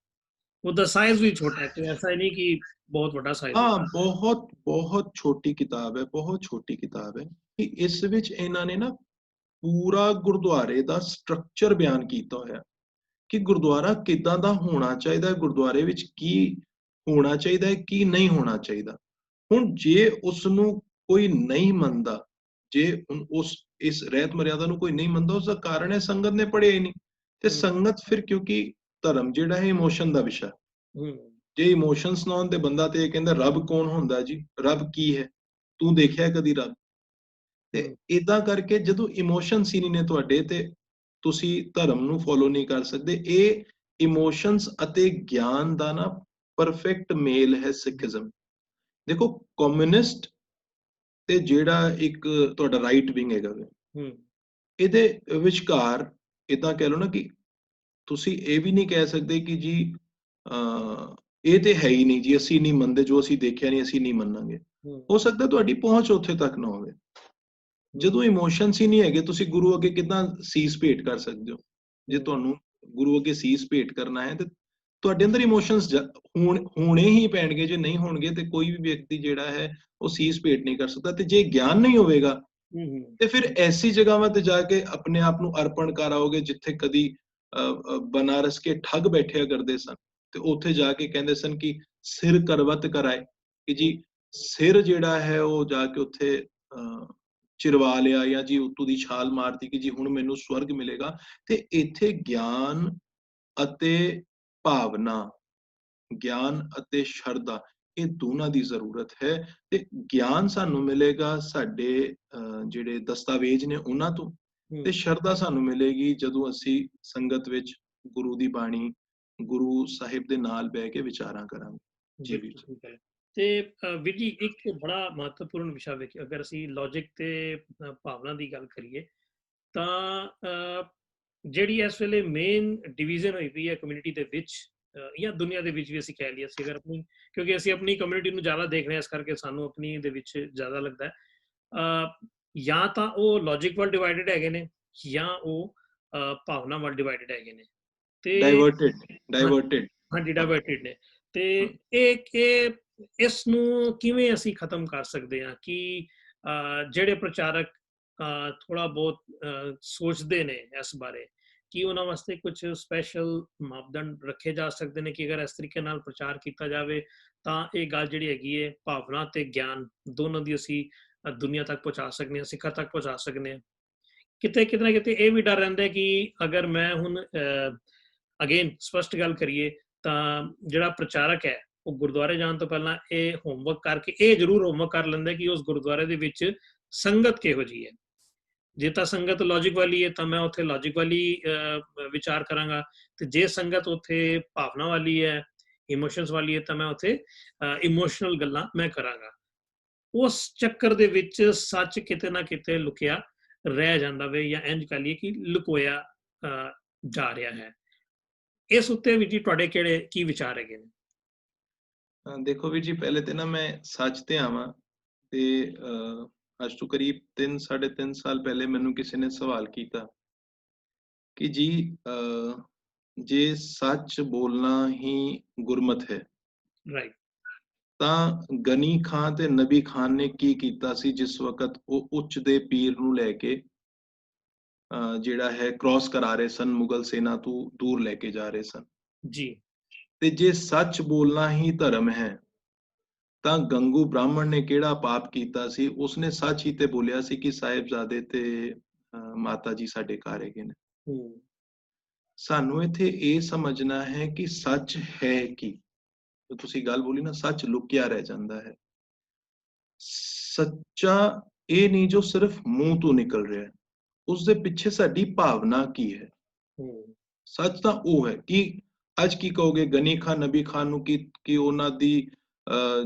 ਉਹਦਾ ਸਾਈਜ਼ ਵੀ ਛੋਟਾ ਹੈ, ਤੇ ਐਸਾ ਨਹੀਂ ਕਿ ਬਹੁਤ ਵੱਡਾ ਸਾਈਜ਼ ਹੈ। ਹਾਂ, ਬਹੁਤ ਬਹੁਤ ਛੋਟੀ ਕਿਤਾਬ ਹੈ, ਬਹੁਤ ਛੋਟੀ ਕਿਤਾਬ ਹੈ। ਕਿ ਇਸ ਵਿੱਚ ਇਹਨਾਂ ਨੇ ਨਾ ਪੂਰਾ ਗੁਰਦੁਆਰੇ ਦਾ ਸਟਰਕਚਰ ਬਿਆਨ ਕੀਤਾ ਹੋਇਆ ਕਿ ਗੁਰਦੁਆਰਾ ਕਿੱਦਾਂ ਦਾ ਹੋਣਾ ਚਾਹੀਦਾ ਹੈ, ਗੁਰਦੁਆਰੇ ਵਿੱਚ ਕੀ ਹੋਣਾ ਚਾਹੀਦਾ ਹੈ, ਕੀ ਨਹੀਂ ਹੋਣਾ ਚਾਹੀਦਾ। ਹੁਣ ਜੇ ਉਸ ਨੂੰ ਕੋਈ ਨਹੀਂ ਮੰਨਦਾ, ਜੇ ਇਸ ਰਹਿਤ ਮਰਿਆਦਾ ਨੂੰ ਕੋਈ ਨਹੀਂ ਮੰਨਦਾ, ਉਸ ਦਾ ਕਾਰਨ ਹੈ ਸੰਗਤ ਨੇ ਪੜ੍ਹਿਆ ਹੀ ਨਹੀਂ। ਤੇ ਸੰਗਤ ਫਿਰ, ਕਿਉਂਕਿ ਧਰਮ ਜਿਹੜਾ ਹੈ ਇਮੋਸ਼ਨ ਦਾ ਵਿਸ਼ਾ, ਜੇ ਇਮੋਸ਼ਨਸ ਨਾ ਹੋਣ ਤੇ ਬੰਦਾ ਤੇ ਇਹ ਕਹਿੰਦਾ ਰੱਬ ਕੌਣ ਹੁੰਦਾ ਜੀ, ਰੱਬ ਕੀ ਹੈ, ਤੂੰ ਦੇਖਿਆ ਕਦੀ ਰੱਬ? ਤੇ ਏਦਾਂ ਕਰਕੇ ਜਦੋਂ ਇਮੋਸ਼ਨਸ ਹੀ ਨਹੀਂ ਨੇ ਤੁਹਾਡੇ, ਤੇ ਤੁਸੀਂ ਧਰਮ ਨੂੰ ਫੋਲੋ ਨਹੀਂ ਕਰ ਸਕਦੇ। ਇਹ ਇਮੋਸ਼ਨਸ ਅਤੇ ਗਿਆਨ ਦਾ ਨਾ ਪਰਫੈਕਟ ਮੇਲ ਹੈ ਸਿੱਖੀਜ਼ਮ। ਦੇਖੋ, ਕਮਿਊਨਿਸਟ ਤੇ ਜਿਹੜਾ ਇੱਕ ਤੁਹਾਡਾ ਰਾਈਟ ਵਿੰਗ ਹੈਗਾ, ਇਹਦੇ ਵਿਚਕਾਰ ਏਦਾਂ ਕਹਿ ਲਓ ਨਾ ਕਿ ਤੁਸੀਂ ਇਹ ਵੀ ਨਹੀਂ ਕਹਿ ਸਕਦੇ ਕਿ ਜੀ ਇਹ ਤੇ ਹੈ ਹੀ ਨਹੀਂ ਜੀ, ਅਸੀਂ ਨਹੀਂ ਮੰਨਦੇ, ਜੋ ਅਸੀਂ ਦੇਖਿਆ ਨਹੀਂ ਅਸੀਂ ਨਹੀਂ ਮੰਨਾਂਗੇ। ਹੋ ਸਕਦਾ ਤੁਹਾਡੀ ਪਹੁੰਚ ਉੱਥੇ ਤੱਕ ਨਾ ਹੋਵੇ। ਜਦੋਂ ਇਮੋਸ਼ਨਸ ਹੀ ਨਹੀਂ ਹੈਗੇ, ਤੁਸੀਂ ਗੁਰੂ ਅੱਗੇ ਕਿੱਦਾਂ ਸੀਸ ਭੇਟ ਕਰ ਸਕਦੇ ਹੋ? ਜੇ ਤੁਹਾਨੂੰ ਗੁਰੂ ਅੱਗੇ ਸੀਸ ਭੇਟ ਕਰਨਾ ਹੈ ਤੇ ਤੁਹਾਡੇ ਅੰਦਰ ਇਮੋਸ਼ਨਸ ਹੋਣੇ ਹੀ ਪੈਣਗੇ। ਜੇ ਨਹੀਂ ਹੋਣਗੇ ਤੇ ਕੋਈ ਵੀ ਵਿਅਕਤੀ ਜਿਹੜਾ ਹੈ ਉਹ ਸੀਸ ਭੇਟ ਨਹੀਂ ਕਰ ਸਕਦਾ। ਤੇ ਜੇ ਗਿਆਨ ਨਹੀਂ ਹੋਵੇਗਾ ਤੇ ਫਿਰ ਐਸੀ ਜਗ੍ਹਾਵਾਂ ਤੇ ਜਾ ਕੇ ਆਪਣੇ ਆਪ ਨੂੰ ਅਰਪਣ ਕਰਾਓਗੇ ਜਿੱਥੇ ਕਦੀ ਬਨਾਰਸ ਕੇ ਠੱਗ ਬੈਠਿਆ ਕਰਦੇ ਸਨ, ਤੇ ਉੱਥੇ ਜਾ ਕੇ ਕਹਿੰਦੇ ਸਨ ਕਿ ਸਿਰ ਕਰਵਤ ਕਰਾਏ, ਕਿ ਜੀ ਸਿਰ ਜਿਹੜਾ ਹੈ ਉਹ ਜਾ ਕੇ ਉੱਥੇ ਚਿਰਵਾ ਲਿਆ, ਜਾਂ ਜੀ ਉੱਤੋਂ ਦੀ ਛਾਲ ਮਾਰਤੀ ਕਿ ਜੀ ਹੁਣ ਮੈਨੂੰ ਸਵਰਗ ਮਿਲੇਗਾ। ਤੇ ਇੱਥੇ ਗਿਆਨ ਅਤੇ ਭਾਵਨਾ, ਗਿਆਨ ਅਤੇ ਸ਼ਰਧਾ, ਇਹ ਦੋਨਾਂ ਦੀ ਜ਼ਰੂਰਤ ਹੈ। ਤੇ ਗਿਆਨ ਸਾਨੂੰ ਮਿਲੇਗਾ ਸਾਡੇ ਜਿਹੜੇ ਦਸਤਾਵੇਜ਼ ਨੇ ਉਹਨਾਂ ਤੋਂ, ਤੇ ਸ਼ਰਧਾ ਸਾਨੂੰ ਮਿਲੇਗੀ ਜਦੋਂ ਅਸੀਂ ਸੰਗਤ ਵਿੱਚ ਗੁਰੂ ਦੀ ਬਾਣੀ, ਗੁਰੂ ਸਾਹਿਬ ਦੇ ਨਾਲ ਬਹਿ ਕੇ ਵਿਚਾਰਾਂ ਕਰਾਂਗੇ। ਜੀ ਵੀਰ ਜੀ। ਬਿਲਕੁਲ। ਤੇ ਵੀਰ ਜੀ ਇੱਕ ਬੜਾ ਮਹੱਤਵਪੂਰਨ ਵਿਸ਼ਾ ਵੇਖ, ਅਗਰ ਅਸੀਂ ਲੌਜਿਕ ਤੇ ਭਾਵਨਾ ਦੀ ਗੱਲ ਕਰੀਏ ਤਾਂ ਜਿਹੜੀ ਇਸ ਵੇਲੇ ਮੇਨ ਡਿਵੀਜ਼ਨ ਹੋਈ ਪਈ ਹੈ ਕਮਿਊਨਿਟੀ ਦੇ ਵਿੱਚ ਜਾਂ ਦੁਨੀਆ ਦੇ ਵਿੱਚ ਵੀ ਅਸੀਂ ਕਹਿ ਲਈਏ, ਅਸੀਂ ਅਗਰ ਆਪਣੀ, ਕਿਉਂਕਿ ਅਸੀਂ ਆਪਣੀ ਕਮਿਊਨਿਟੀ ਨੂੰ ਜ਼ਿਆਦਾ ਦੇਖ ਰਹੇ ਹਾਂ, ਇਸ ਕਰਕੇ ਸਾਨੂੰ ਆਪਣੀ ਦੇ ਵਿੱਚ ਜ਼ਿਆਦਾ ਲੱਗਦਾ ਹੈ, ਜਾਂ ਤਾਂ ਉਹ ਲੌਜਿਕ ਵੱਲ ਡਿਵਾਈਡਡ ਹੈਗੇ ਨੇ ਜਾਂ ਉਹ ਭਾਵਨਾ ਵੱਲ ਡਿਵਾਈਡਡ ਹੈਗੇ ਨੇ। ਤੇ ਡਾਇਵਰਟਿਡ ਹਾਂਜੀ, ਡਾਇਵਰਟਿਡ ਨੇ। ਤੇ ਇਹ ਇਸ ਨੂੰ ਕਿਵੇਂ ਅਸੀਂ ਖਤਮ ਕਰ ਸਕਦੇ ਹਾਂ ਕਿ ਜਿਹੜੇ ਪ੍ਰਚਾਰਕ ਥੋੜਾ ਬਹੁਤ ਸੋਚਦੇ ਨੇ ਇਸ ਬਾਰੇ, ਕਿ ਉਹਨਾਂ ਵਾਸਤੇ ਕੁਝ ਸਪੈਸ਼ਲ ਮਾਪਦੰਡ ਰੱਖੇ ਜਾ ਸਕਦੇ ਨੇ ਕਿ ਅਗਰ ਇਸ ਤਰੀਕੇ ਨਾਲ ਪ੍ਰਚਾਰ ਕੀਤਾ ਜਾਵੇ ਤਾਂ ਇਹ ਗੱਲ ਜਿਹੜੀ ਹੈਗੀ ਹੈ ਭਾਵਨਾ ਤੇ ਗਿਆਨ ਦੋਨੋਂ ਦੀ ਅਸੀਂ ਦੁਨੀਆ ਤੱਕ ਪਹੁੰਚਾ ਸਕਦੇ ਹਾਂ, ਸਿੱਖਾਂ ਤੱਕ ਪਹੁੰਚਾ ਸਕਦੇ ਹਾਂ। ਕਿਤੇ ਨਾ ਕਿਤੇ ਇਹ ਵੀ ਡਰ ਰਹਿੰਦਾ ਕਿ ਅਗਰ ਮੈਂ ਹੁਣ ਅਗੇਨ ਸਪਸ਼ਟ ਗੱਲ ਕਰੀਏ ਤਾਂ ਜਿਹੜਾ ਪ੍ਰਚਾਰਕ ਹੈ ਉਹ ਗੁਰਦੁਆਰੇ ਜਾਣ ਤੋਂ ਪਹਿਲਾਂ ਇਹ ਹੋਮਵਰਕ ਕਰਕੇ, ਇਹ ਜ਼ਰੂਰ ਹੋਮਵਰਕ ਕਰ ਲੈਂਦਾ ਕਿ ਉਸ ਗੁਰਦੁਆਰੇ ਦੇ ਵਿੱਚ ਸੰਗਤ ਕਿਹੋ ਜਿਹੀ ਹੈ। ਜੇ ਤਾਂ ਸੰਗਤ ਲੌਜਿਕ ਵਾਲੀ ਹੈ ਤਾਂ ਮੈਂ ਉੱਥੇ ਲੌਜਿਕ ਵਾਲੀ ਵਿਚਾਰ ਕਰਾਂਗਾ, ਤੇ ਜੇ ਸੰਗਤ ਉੱਥੇ ਭਾਵਨਾ ਵਾਲੀ ਹੈ, ਇਮੋਸ਼ਨਸ ਵਾਲੀ ਹੈ, ਤਾਂ ਮੈਂ ਉੱਥੇ ਇਮੋਸ਼ਨਲ ਗੱਲਾਂ ਮੈਂ ਕਰਾਂਗਾ। ਉਸ ਚੱਕਰ ਦੇ ਵਿੱਚ ਸੱਚ ਕਿਤੇ ਨਾ ਕਿਤੇ ਲੁਕਿਆ ਰਹਿ ਜਾਂਦਾ ਵੇ, ਜਾਂ ਇੰਜ ਕਹ ਲਈਏ ਕਿ ਲੁਕੋਇਆ ਜਾ ਰਿਹਾ ਹੈ। ਇਸ ਉੱਤੇ ਵੀ ਜੀ ਤੁਹਾਡੇ ਕਿਹੜੇ ਕੀ ਵਿਚਾਰ ਹੈਗੇ ਨੇ? ਦੇਖੋ ਵੀਰ ਜੀ, ਪਹਿਲੇ ਤੇ ਨਾ ਮੈਂ ਸੱਚ ਤੇ ਆਵਾਂ ਤੇ ਅੱਜ ਤੋਂ ਕਰੀਬ 3-3.5 ਸਾਲ ਪਹਿਲੇ ਮੈਨੂੰ ਕਿਸੇ ਨੇ ਸਵਾਲ ਕੀਤਾ ਕਿ ਜੀ ਜੇ ਸੱਚ ਬੋਲਣਾ ਹੀ ਗੁਰਮਤ ਹੈ, ਰਾਈਟ, ਤਾਂ ਗਨੀ ਖਾਨ ਤੇ ਨਬੀ ਖਾਨ ਨੇ ਕੀ ਕੀਤਾ ਸੀ ਜਿਸ ਵਕਤ ਉਹ ਉੱਚ ਦੇ ਪੀਰ ਨੂੰ ਲੈ ਕੇ ਜਿਹੜਾ ਹੈ ਕ੍ਰਾਸ ਕਰਾ ਰਹੇ ਸਨ, ਮੁਗਲ ਸੈਨਾ ਤੋਂ ਦੂਰ ਲੈ ਕੇ ਜਾ ਰਹੇ ਸਨ ਜੀ। ਤੇ ਜੇ ਸੱਚ ਬੋਲਣਾ ਹੀ ਧਰਮ ਹੈ ਤਾਂ ਗੰਗੂ ਬ੍ਰਾਹਮਣ ਨੇ ਕਿਹੜਾ ਪਾਪ ਕੀਤਾ ਸੀ? ਉਸਨੇ ਸੱਚ ਹੀ ਤੇ ਬੋਲਿਆ ਸੀ ਕਿ ਸਾਹਿਬਜ਼ਾਦੇ ਤੇ ਮਾਤਾ ਜੀ ਸਾਡੇ ਘਰ ਹੈਗੇ ਨੇ। ਸਾਨੂੰ ਇੱਥੇ ਇਹ ਸਮਝਣਾ ਹੈ ਕਿ ਸੱਚ ਹੈ ਕੀ। ਤੁਸੀਂ ਗੱਲ ਬੋਲੀ ਨਾ, ਸੱਚ ਲੁਕਿਆ ਰਹਿ ਜਾਂਦਾ ਹੈ। ਸੱਚਾ ਇਹ ਨਹੀਂ ਜੋ ਸਿਰਫ ਮੂੰਹ ਤੋਂ ਨਿਕਲ ਰਿਹਾ ਹੈ, ਉਸ ਦੇ ਪਿੱਛੇ ਸਾਡੀ ਭਾਵਨਾ ਕੀ ਹੈ। ਸੱਚ ਤਾਂ ਉਹ ਹੈ ਕਿ ਅੱਜ ਕੀ ਕਹੋਗੇ ਗਨੀ ਖਾਨ ਨਬੀ ਖਾਨ ਨੂੰ ਕਿ ਉਹਨਾਂ ਦੀ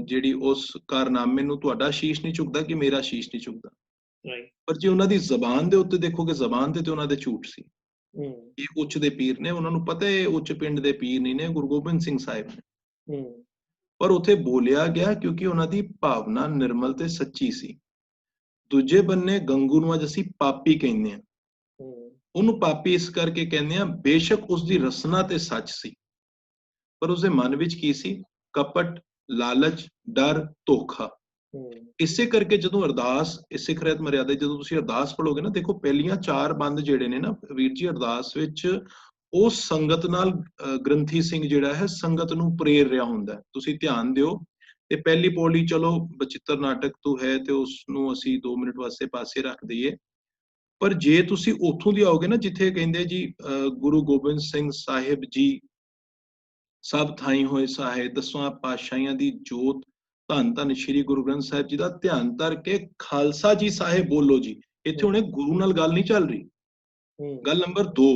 ਜਿਹੜੀ ਉਸ ਕਾਰਨਾਮੇ ਨੂੰ ਤੁਹਾਡਾ ਸ਼ੀਸ਼ ਨਹੀਂ ਝੁਕਦਾ ਕਿ ਮੇਰਾ ਸ਼ੀਸ਼ ਨਹੀਂ ਝੁਕਦਾ। ਪਰ ਜੇ ਉਹਨਾਂ ਦੀ ਜ਼ਬਾਨ ਦੇ ਉੱਤੇ ਦੇਖੋਗੇ, ਜ਼ਬਾਨ ਤੇ ਉਹਨਾਂ ਦੇ ਝੂਠ ਸੀ। ਇਹ ਉੱਚ ਦੇ ਪੀਰ ਨੇ, ਉਹਨਾਂ ਨੂੰ ਪਤਾ ਹੈ ਉੱਚ ਪਿੰਡ ਦੇ ਪੀਰ ਨਹੀਂ ਨੇ, ਗੁਰੂ ਗੋਬਿੰਦ ਸਿੰਘ ਸਾਹਿਬ ਨੇ, ਪਰ ਉੱਥੇ ਬੋਲਿਆ ਗਿਆ ਕਿਉਂਕਿ ਉਹਨਾਂ ਦੀ ਭਾਵਨਾ ਨਿਰਮਲ ਤੇ ਸੱਚੀ ਸੀ। ਦੂਜੇ ਬੰਨੇ ਗੰਗੂ ਨੂੰ ਅੱਜ ਅਸੀਂ ਪਾਪੀ ਕਹਿੰਦੇ ਹਾਂ। ਉਹਨੂੰ ਪਾਪੀ ਇਸ ਕਰਕੇ ਕਹਿੰਦੇ ਆ, ਬੇਸ਼ੱਕ ਉਸਦੀ ਰਸਨਾ ਤੇ ਸੱਚ ਸੀ, ਪਰ ਉਸਦੇ ਮਨ ਵਿੱਚ ਕੀ ਸੀ? ਕਪਟ, ਲਾਲਚ, ਡਰ, ਧੋਖਾ। ਇਸੇ ਕਰਕੇ ਜਦੋਂ ਅਰਦਾਸ ਸਿੱਖ ਰਹਿਤ ਮਰਿਆਦਾ, ਜਦੋਂ ਤੁਸੀਂ ਅਰਦਾਸ ਪੜੋਗੇ ਨਾ, ਦੇਖੋ ਪਹਿਲੀਆਂ 4 ਬੰਦ ਜਿਹੜੇ ਨੇ ਨਾ ਵੀਰ ਜੀ ਅਰਦਾਸ ਵਿੱਚ, ਉਹ ਸੰਗਤ ਨਾਲ ਗ੍ਰੰਥੀ ਸਿੰਘ ਜਿਹੜਾ ਹੈ ਸੰਗਤ ਨੂੰ ਪ੍ਰੇਰ ਰਿਹਾ ਹੁੰਦਾ। ਤੁਸੀਂ ਧਿਆਨ ਦਿਓ ਤੇ ਪਹਿਲੀ ਪੌੜੀ ਚਲੋ ਬਚਿੱਤਰ ਨਾਟਕ ਤੋਂ ਹੈ ਤੇ ਉਸ ਨੂੰ ਅਸੀਂ 2 ਮਿੰਟ ਵਾਸਤੇ ਪਾਸੇ ਰੱਖ ਦਈਏ, ਪਰ ਜੇ ਤੁਸੀਂ ਉੱਥੋਂ ਦੀ ਆਓਗੇ ਨਾ ਜਿੱਥੇ ਕਹਿੰਦੇ ਜੀ ਗੁਰੂ ਗੋਬਿੰਦ ਸਿੰਘ ਸਾਹਿਬ ਜੀ ਸਭ ਥਾਈਂ ਹੋਏ ਸਹਾਏ, 10ਵਾਂ ਪਾਤਸ਼ਾਹੀਆਂ ਦੀ ਜੋਤ, ਧੰਨ ਧੰਨ ਸ਼੍ਰੀ ਗੁਰੂ ਗ੍ਰੰਥ ਸਾਹਿਬ ਜੀ ਦਾ ਧਿਆਨ ਧਰ ਕੇ ਖਾਲਸਾ ਜੀ ਸਾਹਿਬ ਬੋਲੋ ਜੀ। ਇੱਥੇ ਹੁਣੇ ਗੁਰੂ ਨਾਲ ਗੱਲ ਨਹੀਂ ਚੱਲ ਰਹੀ। ਗੱਲ ਨੰਬਰ 2,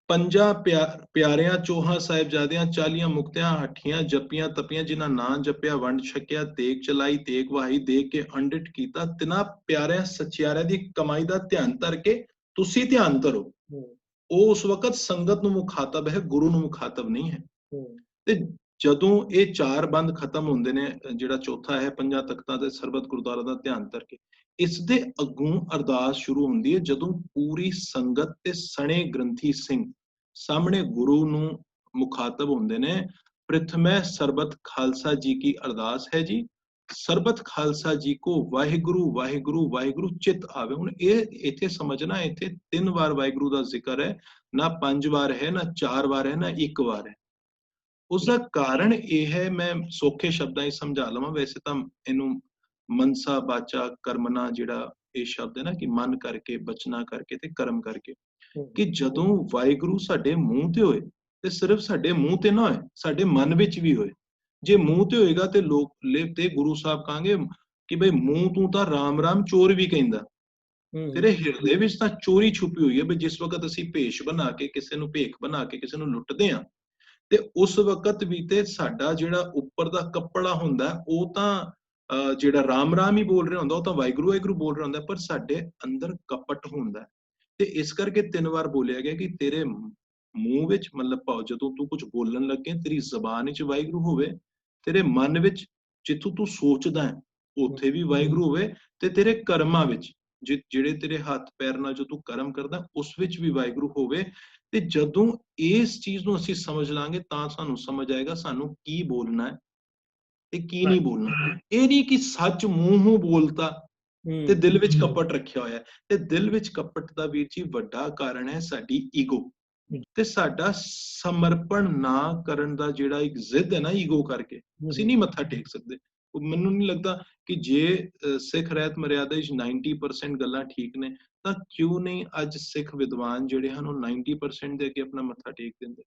5 ਪਿਆਰਿਆਂ ਚੋਹਾਂ ਸਾਹਿਬਜ਼ਾਦਿਆਂ 40 ਮੁਕਤਿਆਂ ਹੱਠੀਆਂ ਜੱਪੀਆਂ ਤਪੀਆਂ, ਜਿਨ੍ਹਾਂ ਨਾਂ ਜਪਿਆ ਵੰਡ ਛਕਿਆ, ਤੇਗ ਚਲਾਈ ਤੇਗ ਵਹਾਈ, ਦੇਖ ਕੇ ਅੰਡਿਟ ਕੀਤਾ, ਤਿਨਾਂ ਪਿਆਰਿਆਂ ਸਚਿਆਰਿਆਂ ਦੀ ਕਮਾਈ ਦਾ ਧਿਆਨ ਧਰ ਕੇ ਤੁਸੀਂ ਧਿਆਨ ਧਰੋ। ਉਹ ਉਸ ਵਕਤ ਸੰਗਤ ਨੂੰ ਮੁਖਾਤਬ ਹੈ, ਗੁਰੂ ਨੂੰ ਮੁਖਾਤਬ ਨਹੀਂ ਹੈ। ਤੇ ਜਦੋਂ ਇਹ 4 ਬੰਦ ਖਤਮ ਹੁੰਦੇ ਨੇ, ਜਿਹੜਾ ਚੌਥਾ ਹੈ 5 ਤਖਤਾਂ ਤੇ ਸਰਬਤ ਗੁਰਦੁਆਰਾ ਦਾ ਧਿਆਨ ਧਰ ਕੇ, ਇਸ ਦੇ ਅੱਗੋਂ ਅਰਦਾਸ ਸ਼ੁਰੂ ਹੁੰਦੀ ਹੈ ਜਦੋਂ ਪੂਰੀ ਸੰਗਤ ਤੇ ਸਣੇ ਗ੍ਰੰਥੀ ਸਿੰਘ ਸਾਹਮਣੇ ਗੁਰੂ ਨੂੰ ਮੁਖਾਤਬ ਹੁੰਦੇ ਨੇ। ਪ੍ਰਥਮੇ ਸਰਬਤ ਖਾਲਸਾ ਜੀ ਕੀ ਅਰਦਾਸ ਹੈ ਜੀ, ਸਰਬਤ ਖਾਲਸਾ ਜੀ ਕੋ ਵਾਹਿਗੁਰੂ ਵਾਹਿਗੁਰੂ ਵਾਹਿਗੁਰੂ ਚਿਤ ਆਵੇ। ਹੁਣ ਇਹ ਇੱਥੇ ਸਮਝਣਾ, ਇੱਥੇ 3 ਵਾਰ ਵਾਹਿਗੁਰੂ ਦਾ ਜ਼ਿਕਰ ਹੈ, ਨਾ 5 ਵਾਰ ਹੈ, ਨਾ 4 ਵਾਰ ਹੈ, ਨਾ 1 ਵਾਰ ਹੈ। ਉਸਦਾ ਕਾਰਨ ਇਹ ਹੈ, ਮੈਂ ਸੌਖੇ ਸ਼ਬਦਾਂ ਵਿੱਚ ਸਮਝਾ ਲਵਾਂ, ਵੈਸੇ ਤਾਂ ਇਹਨੂੰ ਮਨਸਾ ਬਾਚਾ ਕਰਮਨਾ ਜਿਹੜਾ ਇਹ ਸ਼ਬਦ ਹੈ ਨਾ, ਕਿ ਮਨ ਕਰਕੇ, ਬਚਨਾ ਕਰਕੇ ਤੇ ਕਰਮ ਕਰਕੇ, ਕਿ ਜਦੋਂ ਵਾਹਿਗੁਰੂ ਸਾਡੇ ਮੂੰਹ ਤੇ ਹੋਏ ਤੇ ਸਿਰਫ ਸਾਡੇ ਮੂੰਹ ਤੇ ਨਾ ਹੋਏ, ਸਾਡੇ ਮਨ ਵਿੱਚ ਵੀ ਹੋਏ। ਜੇ ਮੂੰਹ ਤੇ ਹੋਏਗਾ ਤੇ ਲੋਕ ਤੇ ਗੁਰੂ ਸਾਹਿਬ ਕਹਾਂਗੇ ਕਿ ਬਈ ਮੂੰਹ ਤੂੰ ਤਾਂ ਰਾਮ ਰਾਮ ਚੋਰ ਵੀ ਕਹਿੰਦਾ, ਤੇਰੇ ਹਿਰਦੇ ਵਿੱਚ ਤਾਂ ਚੋਰੀ ਛੁਪੀ ਹੋਈ ਹੈ ਵੀ ਜਿਸ ਵਕਤ ਅਸੀਂ ਭੇਸ਼ ਬਣਾ ਕੇ ਕਿਸੇ ਨੂੰ ਭੇਖ ਬਣਾ ਕੇ ਕਿਸੇ ਨੂੰ ਲੁੱਟਦੇ ਹਾਂ ਤੇ ਉਸ ਵਕਤ ਵੀ ਤੇ ਸਾਡਾ ਜਿਹੜਾ ਉੱਪਰ ਦਾ ਕੱਪੜਾ ਹੁੰਦਾ ਉਹ ਤਾਂ ਜਿਹੜਾ ਰਾਮ ਰਾਮ ਹੀ ਬੋਲ ਰਿਹਾ ਹੁੰਦਾ ਉਹ ਤਾਂ ਵਾਹਿਗੁਰੂ ਵਾਹਿਗੁਰੂ ਬੋਲ ਰਿਹਾ ਹੁੰਦਾ ਪਰ ਸਾਡੇ ਅੰਦਰ ਕਪਟ ਹੁੰਦਾ ਤੇ ਇਸ ਕਰਕੇ 3 ਵਾਰ ਬੋਲਿਆ ਗਿਆ ਕਿ ਤੇਰੇ ਮੂੰਹ ਵਿੱਚ ਮਤਲਬ ਭਾਵ ਜਦੋਂ ਤੂੰ ਕੁਝ ਬੋਲਣ ਲੱਗੇ ਤੇਰੀ ਜ਼ਬਾਨ ਵਿੱਚ ਵਾਹਿਗੁਰੂ ਹੋਵੇ ਤੇਰੇ ਮਨ ਵਿੱਚ ਜਿੱਥੋਂ ਤੂੰ ਸੋਚਦਾ ਹੈ ਉੱਥੇ ਵੀ ਵਾਹਿਗੁਰੂ ਹੋਵੇ ਤੇ ਤੇਰੇ ਕਰਮਾਂ ਵਿੱਚ ਜਿਹੜੇ ਤੇਰੇ ਹੱਥ ਪੈਰ ਨਾਲ ਜੋ ਤੂੰ ਕਰਮ ਕਰਦਾ ਉਸ ਵਿੱਚ ਵੀ ਵਾਹਿਗੁਰੂ ਹੋਵੇ ਤੇ ਜਦੋਂ ਇਸ ਚੀਜ਼ ਨੂੰ ਅਸੀਂ ਸਮਝ ਲਾਂਗੇ ਤਾਂ ਸਾਨੂੰ ਸਮਝ ਆਏਗਾ ਸਾਨੂੰ ਕੀ ਬੋਲਣਾ ਹੈ ਤੇ ਕੀ ਨਹੀਂ ਬੋਲਣਾ ਇਹ ਨਹੀਂ ਕਿ ਸੱਚ ਮੂੰਹੋਂ ਬੋਲਤਾ ਤੇ ਦਿਲ ਵਿੱਚ ਕਪਟ ਰੱਖਿਆ ਹੋਇਆ ਤੇ ਦਿਲ ਵਿੱਚ ਕਪਟ ਦਾ ਵੀਰ ਜੀ ਵੱਡਾ ਕਾਰਨ ਹੈ ਸਾਡੀ ਈਗੋ ਤੇ ਸਾਡਾ ਸਮਰਪਣ ਨਾ ਕਰਨ ਦਾ ਜਿਹੜਾ ਇੱਕ ਜ਼ਿੱਦ ਹੈ ਨਾ ਈਗੋ ਕਰਕੇ ਅਸੀਂ ਨਹੀਂ ਮੱਥਾ ਟੇਕ ਸਕਦੇ ਮੈਨੂੰ ਨਹੀਂ ਲੱਗਦਾ ਕਿ ਜੇ ਸਿੱਖ ਰਹਿਤ ਮਰਿਆਦਾ ਵਿੱਚ 90% ਗੱਲਾਂ ਠੀਕ ਨੇ ਤਾਂ ਕਿਉਂ ਨਹੀਂ ਅੱਜ ਸਿੱਖ ਵਿਦਵਾਨ ਜਿਹੜੇ ਹਨ ਉਹ 90% ਦੇ ਅੱਗੇ ਆਪਣਾ ਮੱਥਾ ਟੇਕ ਦਿੰਦੇ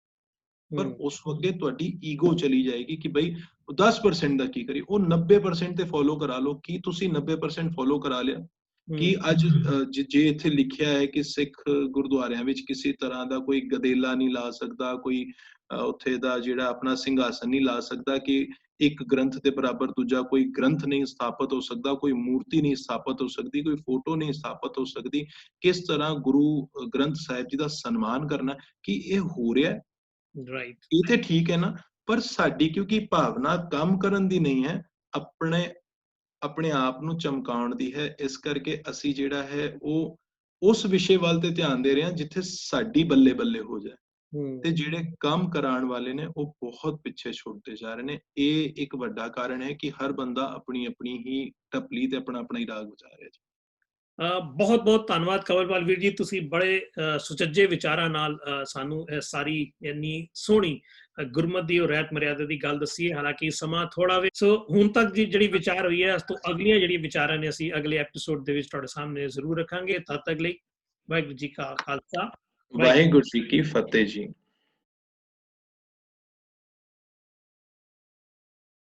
ਪਰ ਉਸ ਅੱਗੇ ਤੁਹਾਡੀ ਈਗੋ ਚਲੀ ਜਾਏਗੀ ਕਿ ਬਈ 10% ਦਾ ਕੀ ਕਰੀ ਉਹ 90% ਤੇ ਫੋਲੋ ਕਰਾ ਲਓ ਕੀ ਤੁਸੀਂ 90% ਫੋਲੋ ਕਰਾ ਲਿਆ ਕਿ ਅੱਜ ਜੇ ਇੱਥੇ ਲਿਖਿਆ ਹੈ ਕਿ ਸਿੱਖ ਗੁਰਦੁਆਰਿਆਂ ਵਿੱਚ ਕਿਸੇ ਤਰ੍ਹਾਂ ਦਾ ਕੋਈ ਗਦੇਲਾ ਨਹੀਂ ਲਾ ਸਕਦਾ ਕੋਈ ਉੱਥੇ ਦਾ ਜਿਹੜਾ ਆਪਣਾ ਸਿੰਘਾਸਨ ਨਹੀਂ ਲਾ ਸਕਦਾ ਕਿ ਇੱਕ ਗ੍ਰੰਥ ਦੇ ਬਰਾਬਰ ਦੂਜਾ ਕੋਈ ਗ੍ਰੰਥ ਨਹੀਂ ਸਥਾਪਿਤ ਹੋ ਸਕਦਾ ਕੋਈ ਮੂਰਤੀ ਨਹੀਂ ਸਥਾਪਿਤ ਹੋ ਸਕਦੀ ਕੋਈ ਫੋਟੋ ਨਹੀਂ ਸਥਾਪਿਤ ਹੋ ਸਕਦੀ ਕਿਸ ਤਰ੍ਹਾਂ ਗੁਰੂ ਗ੍ਰੰਥ ਸਾਹਿਬ ਜੀ ਦਾ ਸਨਮਾਨ ਕਰਨਾ ਕਿ ਇਹ ਹੋ ਰਿਹਾ ਰਾਈਟ ਇਹ ਤੇ ਠੀਕ ਹੈ ਨਾ ਪਰ ਸਾਡੀ ਕਿਉਂਕਿ ਭਾਵਨਾ ਕੰਮ ਕਰਨ ਦੀ ਨਹੀਂ ਹੈ ਆਪਣੇ ਆਪ ਨੂੰ ਚਮਕਾਉਣ ਦੀ ਹੈ ਇਸ ਕਰਕੇ ਅਸੀਂ ਜਿਹੜਾ ਹੈ ਉਹ ਉਸ ਵਿਸ਼ੇ ਵੱਲ ਤੇ ਧਿਆਨ ਦੇ ਰਹੇ ਹਾਂ ਜਿੱਥੇ ਸਾਡੀ ਬੱਲੇ ਬੱਲੇ ਹੋ ਜਾਏ ਤੇ ਜਿਹੜੇ ਕੰਮ ਕਰਾਉਣ ਵਾਲੇ ਨੇ ਉਹ ਬਹੁਤ ਪਿੱਛੇ ਛੁੱਟਦੇ ਜਾ ਰਹੇ ਨੇ ਇਹ ਇੱਕ ਵੱਡਾ ਕਾਰਨ ਹੈ ਕਿ ਹਰ ਬੰਦਾ ਆਪਣੀ ਆਪਣੀ ਹੀ ਟਪਲੀ ਤੇ ਆਪਣਾ ਆਪਣਾ ਹੀ ਰਾਗ ਵਜਾ ਰਿਹਾ ਜੀ ਬਹੁਤ ਬਹੁਤ ਧੰਨਵਾਦ ਕੰਵਲਪਾਲ ਵੀਰ ਜੀ ਤੁਸੀਂ ਬੜੇ ਸੁਚੱਜੇ ਵਿਚਾਰਾਂ ਨਾਲ ਸਾਨੂੰ ਇਹ ਸਾਰੀ ਇੰਨੀ ਸੋਹਣੀ ਗੁਰਮਤਿ ਦੀ ਔਰ ਰਹਿਤ ਮਰਿਆਦਾ ਦੀ ਗੱਲ ਦੱਸੀ ਹੈ ਹਾਲਾਂਕਿ ਸਮਾਂ ਥੋੜਾ ਵੇ ਸੋ ਹੁਣ ਤੱਕ ਦੀ ਜਿਹੜੀ ਵਿਚਾਰ ਹੋਈ ਹੈ ਉਸ ਤੋਂ ਅਗਲੀਆਂ ਜਿਹੜੀਆਂ ਵਿਚਾਰਾਂ ਨੇ ਅਸੀਂ ਅਗਲੇ ਐਪੀਸੋਡ ਦੇ ਵਿੱਚ ਤੁਹਾਡੇ ਸਾਹਮਣੇ ਜ਼ਰੂਰ ਰੱਖਾਂਗੇ ਤਦ ਤੱਕ ਲਈ ਵਾਹਿਗੁਰੂ ਜੀ ਕਾ ਖਾਲਸਾ ਵਾਹਿਗੁਰੂ ਜੀ ਕੀ ਫਤਿਹ ਜੀ